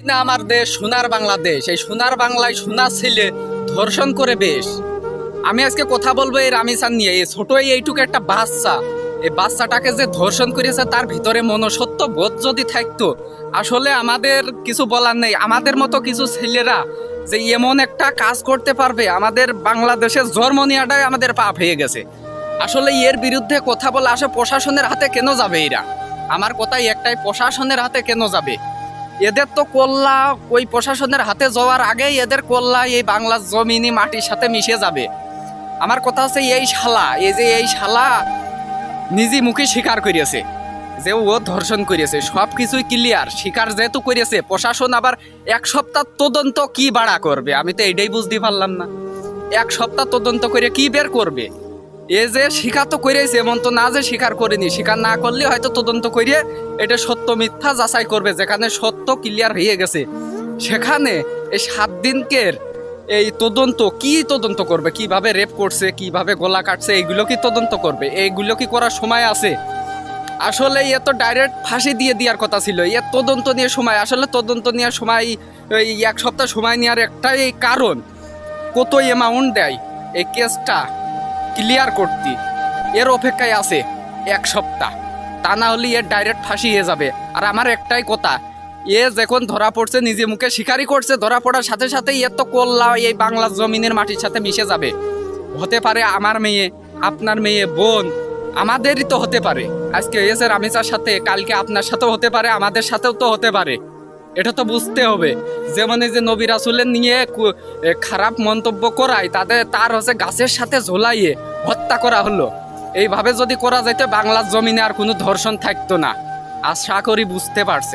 না আমার দেশ সোনার বাংলাদেশ, এই সোনার বাংলায় সোনার ছেলে ধর্ষণ করে বেশ। আমি আজকে কথা বলবো এই রামিসান নিয়ে। এই ছোট এইটুকু একটা বাচ্চা, এই বাচ্চাটাকে যে ধর্ষণ করেছে তার ভিতরে মনুষ্যত্ব বোধ যদি থাকতো, আসলে আমাদের কিছু বলার নেই। আমাদের মতো কিছু ছেলেরা যে এমন একটা কাজ করতে পারবে, আমাদের বাংলাদেশের জন্ম নেওয়াটাই আমাদের পাপ হয়ে গেছে। আসলে এর বিরুদ্ধে কথা বলা আসে প্রশাসনের হাতে কেন যাবে এরা? আমার কথাই একটাই, প্রশাসনের হাতে কেন যাবে? এদের তো কল্লা ওই প্রশাসনের হাতে যাওয়ার আগেই এদের কল্লা এই বাংলার জমিনি মাটির সাথে মিশে যাবে। আমার কথা হচ্ছে এই শালা নিজে মুখে স্বীকার করিয়েছে যে ও ধর্ষণ করিয়েছে, সব কিছুই ক্লিয়ার। স্বীকার যেহেতু করিয়েছে, প্রশাসন আবার 1 সপ্তাহ তদন্ত কি বাড়া করবে? আমি তো এইটাই বুঝতে পারলাম না। 1 সপ্তাহ তদন্ত করে কি বের করবে? এ যে স্বীকার তো করেছে, এমন তো না যে স্বীকার করেনি। স্বীকার না করলে হয়তো তদন্ত করিয়ে এটা সত্য মিথ্যা যাচাই করবে। যেখানে সত্য ক্লিয়ার হয়ে গেছে সেখানে এই 7 দিনকের এই তদন্ত কি তদন্ত করবে? কিভাবে রেপ করছে, কিভাবে গলা কাটছে, এইগুলো কি তদন্ত করবে? এইগুলো কি করার সময় আছে? আসলে এ তো ডাইরেক্ট ফাঁসি দিয়ে দেওয়ার কথা ছিল। এর তদন্ত নিয়ে সময়, আসলে তদন্ত নেওয়ার সময় এই 1 সপ্তাহ সময় নেওয়ার একটাই কারণ, কত অ্যামাউন্ট দেয় এই কেসটা ক্লিয়ার করতে। এর অপেক্ষায় আছে 1 সপ্তাহ, তা না হলে এর ডাইরেক্ট ফাঁসি হয়ে যাবে। আর আমার একটাই কথা, এ যখন ধরা পড়ছে নিজে মুখে স্বীকারই করছে, ধরা পড়ার সাথে সাথে এর তো কল্লা এই বাংলার জমিনের মাটির সাথে মিশে যাবে। হতে পারে আমার মেয়ে, আপনার মেয়ে, বোন, আমাদেরই তো হতে পারে। আজকে হয়েছে রামিসার সাথে, কালকে আপনার সাথেও হতে পারে, আমাদের সাথেও তো হতে পারে। এটা তো বুঝতে হবে। যেমন এই যে নবী রাসূলের নিয়ে খারাপ মন্তব্য করায়, তার হচ্ছে গাছের সাথে ঝোলাইয়ে হত্যা করা হলো। এইভাবে যদি করা যেত বাংলার জমিনে আর কোনো ধর্ষণ থাকতো না। আশা করি বুঝতে পারছেন।